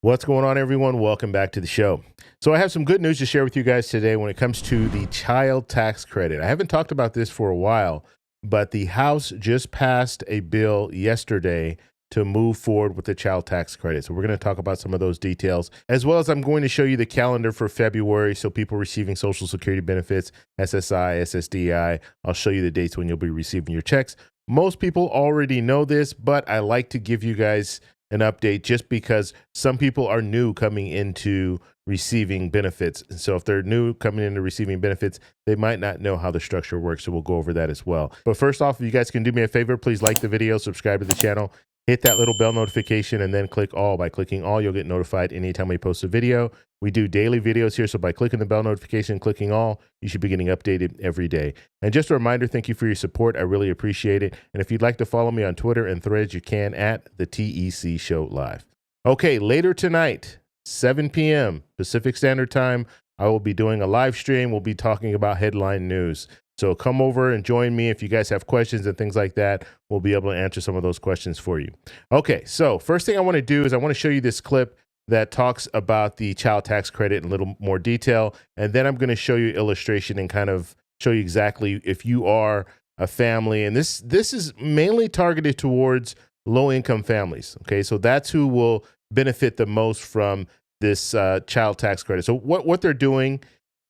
What's going on, everyone? Welcome back to the show. So I have some good news to share with you guys today when it comes to the child tax credit. I haven't talked about this for a while, but the House just passed a bill yesterday to move forward with the child tax credit. So we're going to talk about some of those details, as well as I'm going to show you the calendar for February. So people receiving Social Security benefits, SSI, SSDI, I'll show you the dates when you'll be receiving your checks. Most people already know this, but I like to give you guys an update just because some people are new coming into receiving benefits. So if they're new coming into receiving benefits, they might not know how the structure works. So we'll go over that as well. But first off, if you guys can do me a favor, please like the video, subscribe to the channel, hit that little bell notification, and then click all. By clicking all, you'll get notified anytime we post a video. We do daily videos here, so by clicking the bell notification and clicking all, you should be getting updated every day. And just a reminder, thank you for your support. I really appreciate it. And if you'd like to follow me on Twitter and Threads, you can at the TEC Show Live. Okay, later tonight, 7 p.m. Pacific Standard Time, I will be doing a live stream. We'll be talking about headline news. So come over and join me. If you guys have questions and things like that, we'll be able to answer some of those questions for you. Okay, so first thing I want to do is I want to show you this clip that talks about the child tax credit in a little more detail. And then I'm going to show you illustration and kind of show you exactly if you are a family. And this is mainly targeted towards low-income families. Okay, so that's who will benefit the most from this child tax credit. So what they're doing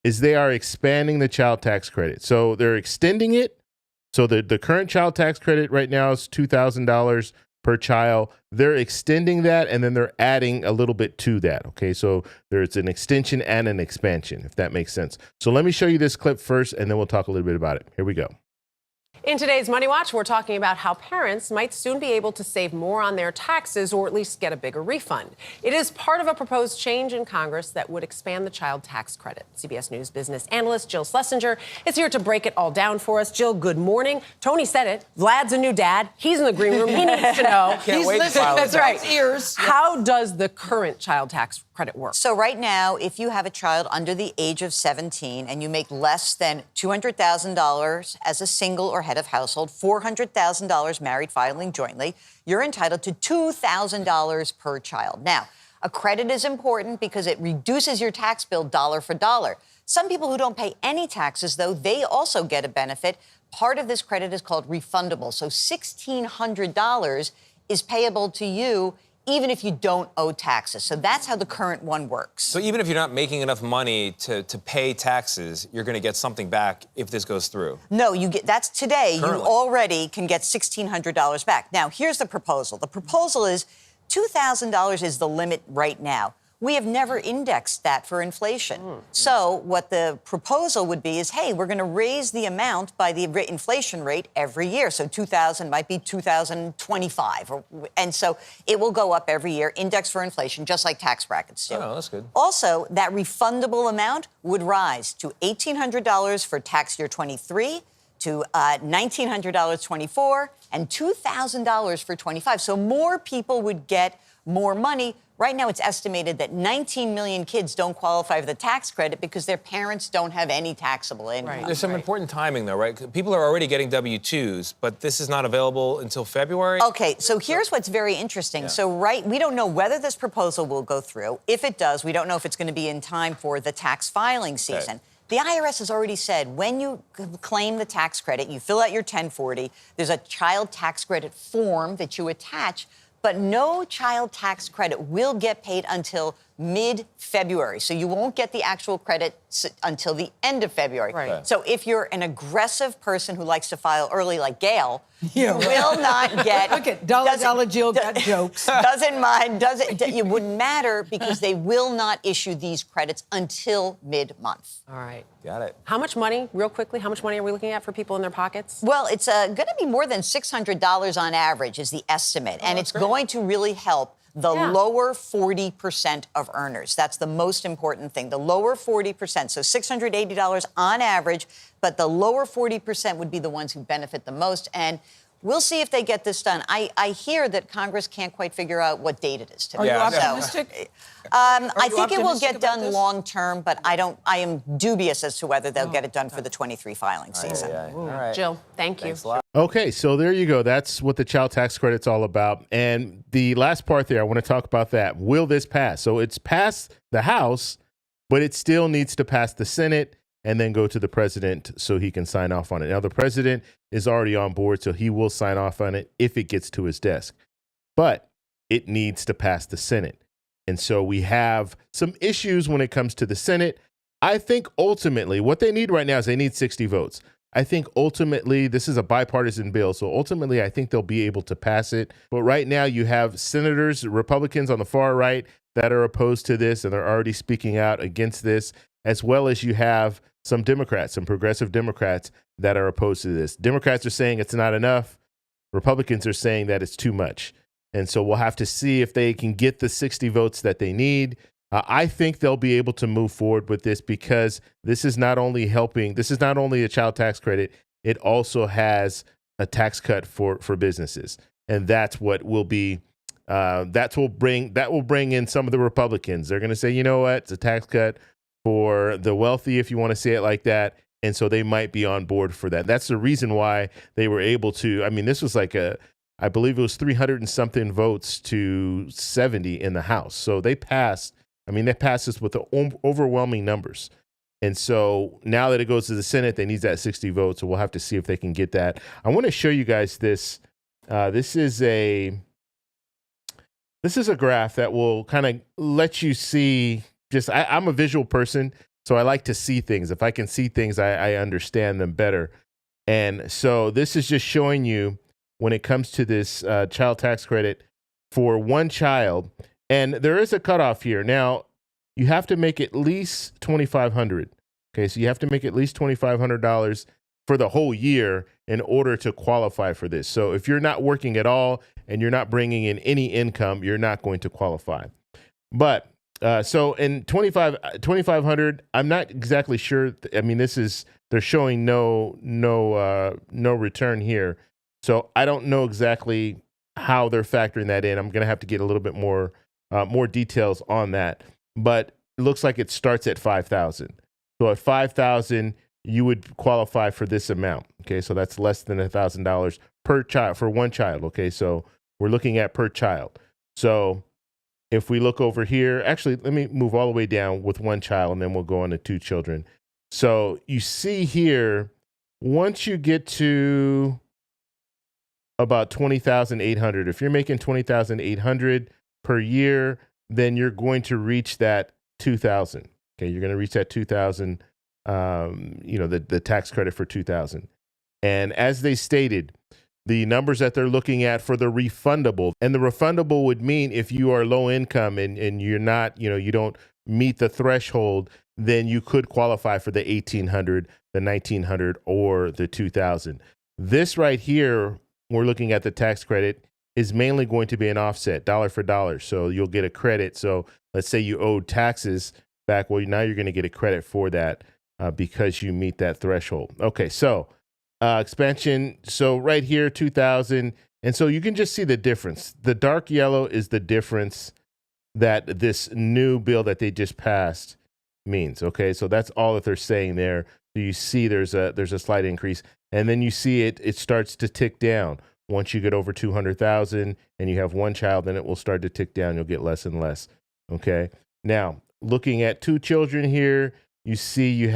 is they are expanding the child tax credit. So they're extending it. So the current child tax credit right now is $2,000 per child. They're extending that, and then they're adding a little bit to that. Okay, so there's an extension and an expansion, if that makes sense. So let me show you this clip first, and then we'll talk a little bit about it. Here we go. In today's Money Watch, we're talking about how parents might soon be able to save more on their taxes or at least get a bigger refund. It is part of a proposed change in Congress that would expand the child tax credit. CBS News business analyst Jill Schlesinger is here to break it all down for us. Jill, good morning. Tony said it. Vlad's a new dad. He's in the green room. He needs to know. Can't wait to file That's right. Ears. How does the current child tax credit work? So right now, if you have a child under the age of 17 and you make less than $200,000 as a single or head of household, $400,000 married filing jointly, you're entitled to $2,000 per child. Now, a credit is important because it reduces your tax bill dollar for dollar. Some people who don't pay any taxes, though, they also get a benefit. Part of this credit is called refundable. So $1,600 is payable to you even if you don't owe taxes. So that's how the current one works. So even if you're not making enough money to pay taxes, you're going to get something back if this goes through? No, That's today. Currently. You already can get $1,600 back. Now, here's the proposal. The proposal is $2,000 is the limit right now. We have never indexed that for inflation. So what the proposal would be is, hey, we're going to raise the amount by the inflation rate every year. So 2,000 might be 2,025. And so it will go up every year, indexed for inflation, just like tax brackets do. Oh, that's good. Also, that refundable amount would rise to $1,800 for tax year 23, to $1,900 24, and $2,000 for 25. So more people would get more money. Right now, it's estimated that 19 million kids don't qualify for the tax credit because their parents don't have any taxable income. Right. There's some important timing, though, right? People are already getting W-2s, but this is not available until February? Okay, so here's what's very interesting. Yeah. So, we don't know whether this proposal will go through. If it does, we don't know if it's going to be in time for the tax filing season. Okay. The IRS has already said when you claim the tax credit, you fill out your 1040, there's a child tax credit form that you attach, but no child tax credit will get paid until mid-February. So you won't get the actual credit until the end of February. Right. Okay. So if you're an aggressive person who likes to file early like Gail, you will not get... Look at Dollar Jill got jokes. It wouldn't matter because they will not issue these credits until mid-month. All right. Got it. How much money, real quickly, how much money are we looking at for people in their pockets? Well, it's going to be more than $600 on average is the estimate. And it's going to really help the lower 40% of earners. That's the most important thing. The lower 40%. So $680 on average, but the lower 40% would be the ones who benefit the most. And we'll see if they get this done. I hear that Congress can't quite figure out what date it is today. Are you optimistic? I think it will get done this? long term, but I am dubious as to whether they'll get it done for the 23 filing season. All right. Jill, thank you. Thanks a lot. Okay, so there you go. That's what the child tax credit's all about. And the last part there, I want to talk about that. Will this pass? So it's passed the House, but it still needs to pass the Senate and then go to the president so he can sign off on it. Now, the president is already on board, so he will sign off on it if it gets to his desk. But it needs to pass the Senate. And so we have some issues when it comes to the Senate. I think ultimately what they need right now is they need 60 votes. I think ultimately this is a bipartisan bill. So ultimately, I think they'll be able to pass it. But right now you have senators, Republicans on the far right that are opposed to this, and they're already speaking out against this, as well as you have some Democrats, some progressive Democrats that are opposed to this. Democrats are saying it's not enough. Republicans are saying that it's too much. And so we'll have to see if they can get the 60 votes that they need. I think they'll be able to move forward with this because this is not only a child tax credit, it also has a tax cut for businesses. And that's what will be, that will bring in some of the Republicans. They're going to say, you know what, it's a tax cut for the wealthy, if you want to say it like that. And so they might be on board for that. That's the reason why they were able to, this was like I believe it was 300 and something votes to 70 in the House. So they passed. They passed this with the overwhelming numbers. And so now that it goes to the Senate, they need that 60 votes. So we'll have to see if they can get that. I want to show you guys this. This is a graph that will kind of let you see I'm a visual person, so I like to see things. If I can see things, I understand them better. And so this is just showing you when it comes to this child tax credit for one child. And there is a cutoff here. Now, you have to make at least $2,500. Okay, so you have to make at least $2,500 for the whole year in order to qualify for this. So if you're not working at all and you're not bringing in any income, you're not going to qualify. But so in $2,500, I'm not exactly sure. They're showing no return here. So I don't know exactly how they're factoring that in. I'm going to have to get a little bit more details on that. But it looks like it starts at $5,000. So at $5,000, you would qualify for this amount. Okay, so that's less than $1,000 per child for one child. Okay, so we're looking at per child. So if we look over here, actually, let me move all the way down with one child, and then we'll go on to two children. So you see here, once you get to about $20,800, if you're making $20,800 per year, then you're going to reach that $2,000. Okay, you're going to reach that $2,000. The tax credit for $2,000. And as they stated, the numbers that they're looking at for the refundable, and the refundable would mean if you are low income and you're not, you don't meet the threshold, then you could qualify for the $1,800, the $1,900, or the $2,000. This right here, we're looking at the tax credit, is mainly going to be an offset, dollar for dollar. So you'll get a credit. So let's say you owed taxes back. Well, now you're going to get a credit for that because you meet that threshold. Okay, so expansion. So right here, 2,000. And so you can just see the difference. The dark yellow is the difference that this new bill that they just passed means. Okay, so that's all that they're saying there. So you see there's a slight increase. And then you see it starts to tick down. Once you get over 200,000 and you have one child, then it will start to tick down. You'll get less and less. Okay. Now, looking at two children here, you see you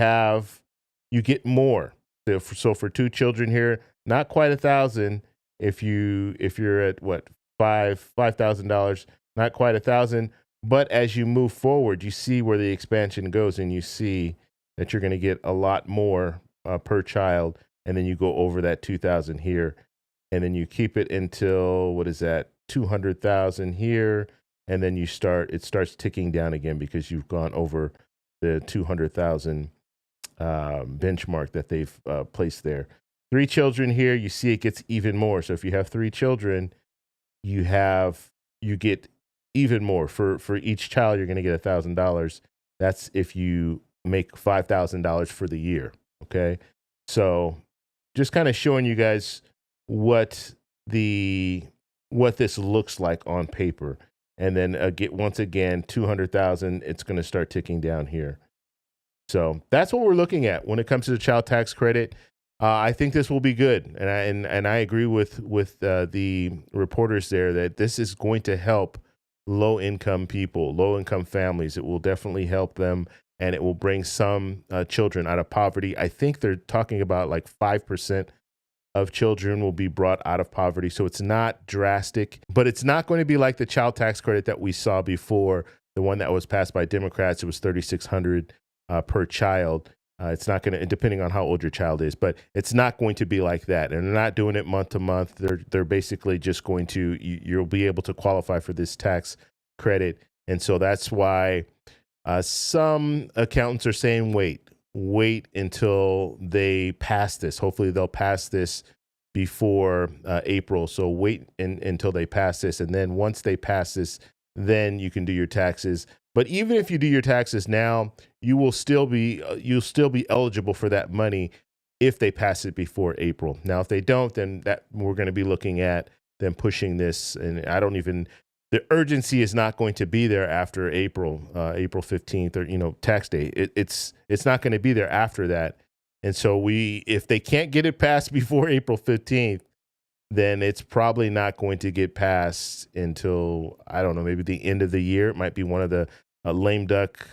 get more. So for two children here, not quite 1,000. If you're at what, $5,000, not quite 1,000. But as you move forward, you see where the expansion goes, and you see that you're going to get a lot more per child, and then you go over that 2,000 here. And then you keep it until, 200,000 here. And then it starts ticking down again because you've gone over the 200,000 benchmark that they've placed there. 3 children here, you see it gets even more. So if you have 3 children, you get even more. For each child, you're going to get $1,000. That's if you make $5,000 for the year. Okay. So just kind of showing you guys what this looks like on paper. And then once again, 200,000, it's going to start ticking down here. So that's what we're looking at when it comes to the child tax credit. I think this will be good, and I agree with the reporters there that this is going to help low income people, low income families. It will definitely help them, and it will bring some children out of poverty. I think they're talking about like 5% of children will be brought out of poverty. So it's not drastic, but it's not going to be like the child tax credit that we saw before, the one that was passed by Democrats. It was $3,600 per child. It's not going to, depending on how old your child is, but it's not going to be like that. And they're not doing it month to month. They're basically just going to, you'll be able to qualify for this tax credit. And so that's why some accountants are saying, wait until they pass this. Hopefully they'll pass this before April. So wait until they pass this. And then once they pass this, then you can do your taxes. But even if you do your taxes now, you'll still be eligible for that money if they pass it before April. Now, if they don't, then that we're going to be looking at them pushing this. And the urgency is not going to be there after April 15th or, tax day. It's not going to be there after that. And so if they can't get it passed before April 15th, then it's probably not going to get passed until, I don't know, maybe the end of the year. It might be one of the lame duck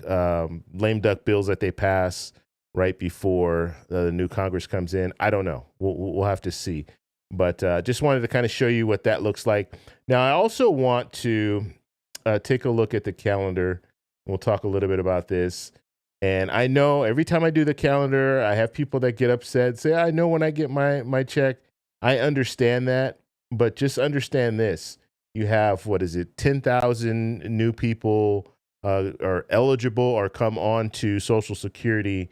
bills that they pass right before the new Congress comes in. I don't know. We'll have to see. But just wanted to kind of show you what that looks like. Now, I also want to take a look at the calendar. We'll talk a little bit about this. And I know every time I do the calendar, I have people that get upset, say, I know when I get my check. I understand that, but just understand this. You have, 10,000 new people are eligible or come on to Social Security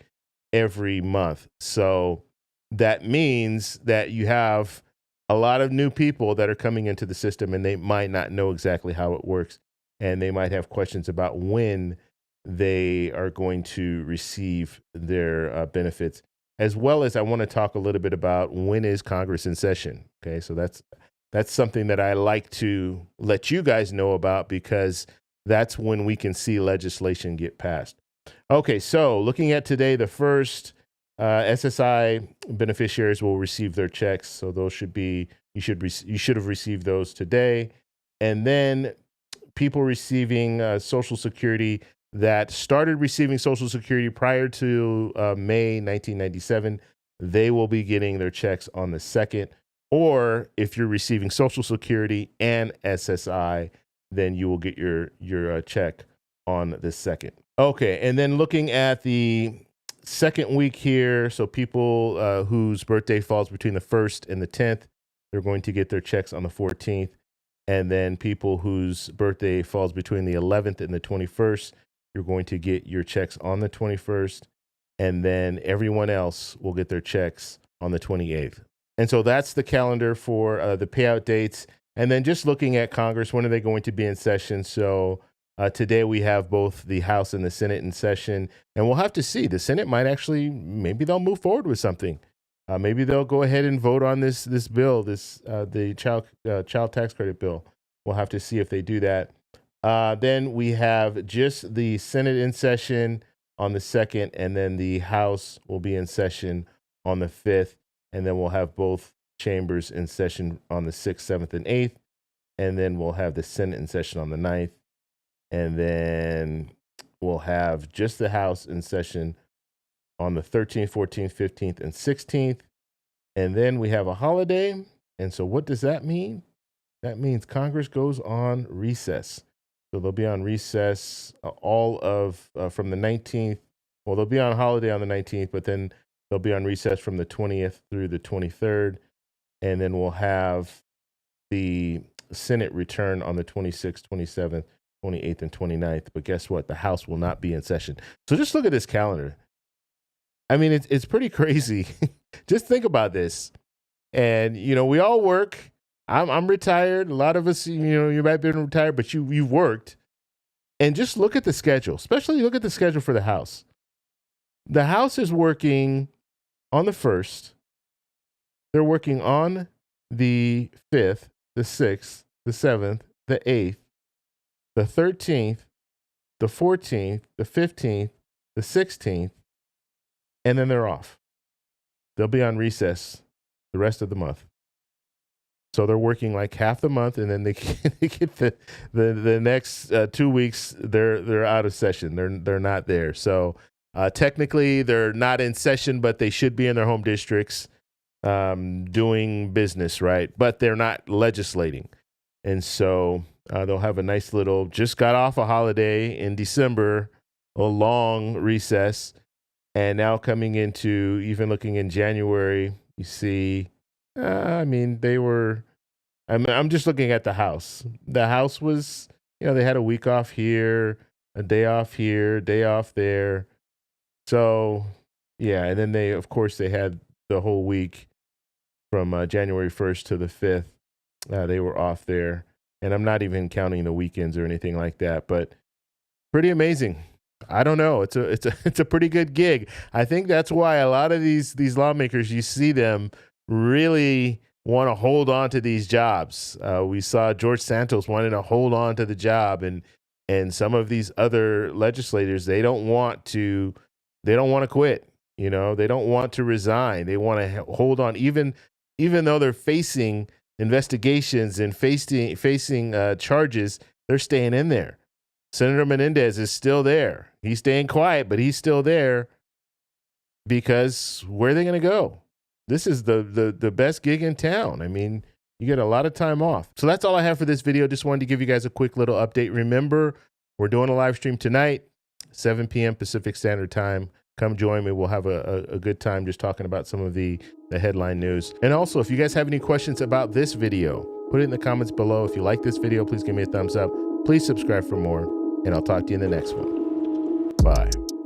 every month. So that means that you have a lot of new people that are coming into the system, and they might not know exactly how it works. And they might have questions about when they are going to receive their benefits. As well as I want to talk a little bit about when is Congress in session. Okay, so that's something that I like to let you guys know about, because that's when we can see legislation get passed. Okay, so looking at today, the first SSI beneficiaries will receive their checks. So those you should have received those today. And then people receiving Social Security that started receiving Social Security prior to May 1997, they will be getting their checks on the 2nd. Or if you're receiving Social Security and SSI, then you will get your check on the 2nd. Okay, and then looking at the second week here, so people whose birthday falls between the 1st and the 10th, they're going to get their checks on the 14th. And then people whose birthday falls between the 11th and the 21st, you're going to get your checks on the 21st, and then everyone else will get their checks on the 28th. And so that's the calendar for the payout dates. And then just looking at Congress, when are they going to be in session? So today we have both the House and the Senate in session, and we'll have to see. The Senate might actually, maybe they'll move forward with something. Maybe they'll go ahead and vote on this bill, the child tax credit bill. We'll have to see if they do that. Then we have just the Senate in session on the 2nd, and then the House will be in session on the 5th, and then we'll have both chambers in session on the 6th, 7th, and 8th, and then we'll have the Senate in session on the 9th, and then we'll have just the House in session on the 13th, 14th, 15th, and 16th, and then we have a holiday. And so what does that mean? That means Congress goes on recess. So they'll be on recess from the 19th. Well, they'll be on holiday on the 19th, but then they'll be on recess from the 20th through the 23rd. And then we'll have the Senate return on the 26th, 27th, 28th, and 29th. But guess what? The House will not be in session. So just look at this calendar. I mean, it's pretty crazy. Just think about this. And, we all work. I'm retired. A lot of us, you might have been retired, but you've worked. And just look at the schedule, especially look at the schedule for the House. The House is working on the 1st. They're working on the 5th, the 6th, the 7th, the 8th, the 13th, the 14th, the 15th, the 16th, and then they're off. they'll be on recess the rest of the month. So they're working like half the month, and then they get the next 2 weeks. They're out of session. They're not there. So technically, they're not in session, but they should be in their home districts doing business, right? But they're not legislating, and so they'll have a nice little. Just got off a holiday in December, a long recess, and now coming into even looking in January, you see. I mean, they were. I'm just looking at the House. The House was, they had a week off here, a day off here, day off there. So, yeah, and then they had the whole week from January 1st to the 5th. They were off there, and I'm not even counting the weekends or anything like that. But pretty amazing. I don't know. It's a pretty good gig. I think that's why a lot of these lawmakers, you see them really want to hold on to these jobs. We saw George Santos wanting to hold on to the job, and some of these other legislators, they don't want to quit. They don't want to resign. They want to hold on, even though they're facing investigations and facing charges. They're staying in there. Senator Menendez is still there. He's staying quiet, but he's still there because where are they going to go? This is the best gig in town. I mean, you get a lot of time off. So that's all I have for this video. Just wanted to give you guys a quick little update. Remember, we're doing a live stream tonight, 7 p.m. Pacific Standard Time. Come join me. We'll have a good time just talking about some of the headline news. And also, if you guys have any questions about this video, put it in the comments below. If you like this video, please give me a thumbs up. Please subscribe for more, and I'll talk to you in the next one. Bye.